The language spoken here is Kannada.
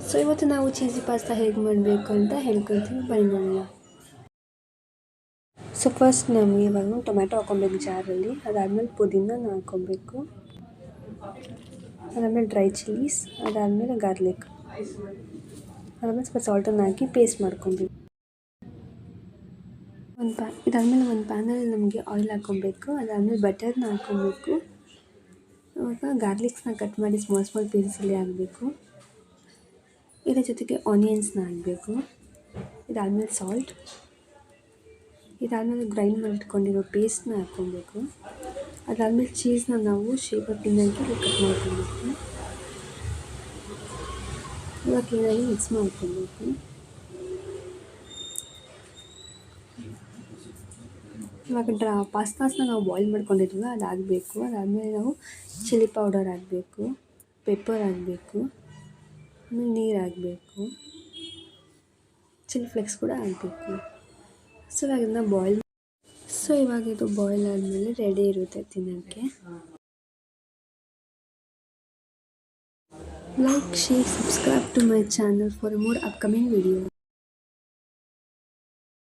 ಸೊ ಇವತ್ತು ನಾವು ಚೀಸಿ ಪಾಸ್ತಾ ಹೇಗೆ ಮಾಡಬೇಕು ಅಂತ ಹೇಳ್ಕೊಳ್ತೀವಿ, ಬನ್ನಿ ನೋಡೋಣ. ಸೊ ಫಸ್ಟ್ ನಮಗೆ ಇವಾಗ ಟೊಮ್ಯಾಟೊ ಹಾಕೊಬೇಕು ಜಾರಲ್ಲಿ. ಅದಾದಮೇಲೆ ಪುದೀನ ಹಾಕ್ಕೊಬೇಕು. ಅದಾದಮೇಲೆ ಡ್ರೈ ಚಿಲ್ಲೀಸ್, ಅದಾದಮೇಲೆ ಗಾರ್ಲಿಕ್, ಅದಾದಮೇಲೆ ಸ್ವಲ್ಪ ಸಾಲ್ಟನ್ನು ಹಾಕಿ ಪೇಸ್ಟ್ ಮಾಡ್ಕೊಬೇಕು. ಇದಾದಮೇಲೆ ಒಂದು ಪ್ಯಾನಲ್ಲಿ ನಮಗೆ ಆಯಿಲ್ ಹಾಕ್ಕೊಬೇಕು. ಅದಾದಮೇಲೆ ಬಟರ್ನ ಹಾಕ್ಕೊಬೇಕು. ಇವಾಗ ಗಾರ್ಲಿಕ್ಸ್ನ ಕಟ್ ಮಾಡಿ ಸ್ಮಾಲ್ ಪೀಸಲ್ಲಿ ಹಾಕಬೇಕು. ಇದರ ಜೊತೆಗೆ ಆನಿಯನ್ಸ್ನ ಹಾಕಬೇಕು. ಇದಾದಮೇಲೆ ಸಾಲ್ಟ್, ಇದಾದಮೇಲೆ ಗ್ರೈಂಡ್ ಮಾಡಿಟ್ಕೊಂಡಿರೋ ಪೇಸ್ಟ್ನ ಹಾಕ್ಕೊಬೇಕು. ಅದಾದಮೇಲೆ ಚೀಸ್ನ ನಾವು ಶೇಪಾಗಿ ಕ್ಲೀನಾಗಿ ಕಟ್ ಮಾಡ್ಕೊಬೇಕು. ಇವಾಗ ಕ್ಲೀನಾಗಿ ಮಿಕ್ಸ್ ಮಾಡ್ಕೊಬೇಕು. ಇವಾಗ ಪಾಸ್ತಾಸ್ನ ನಾವು ಬಾಯ್ಲ್ ಮಾಡ್ಕೊಂಡಿದ್ವಿ, ಅದು ಹಾಕಬೇಕು. ಅದಾದಮೇಲೆ ನಾವು ಚಿಲ್ಲಿ ಪೌಡರ್ ಹಾಕಬೇಕು, ಪೆಪ್ಪರ್ ಹಾಕಬೇಕು, ಆಮೇಲೆ ನೀರು ಹಾಕಬೇಕು, ಚಿಲ್ಲಿ ಫ್ಲೇಕ್ಸ್ ಕೂಡ ಹಾಕಬೇಕು. ಸೊ ಇವಾಗ ಇದು ಬಾಯ್ಲ್ ಆದಮೇಲೆ ರೆಡಿ ಇರುತ್ತೆ ತಿನ್ನೋಕ್ಕೆ. Like, share, subscribe to my channel for more upcoming videos.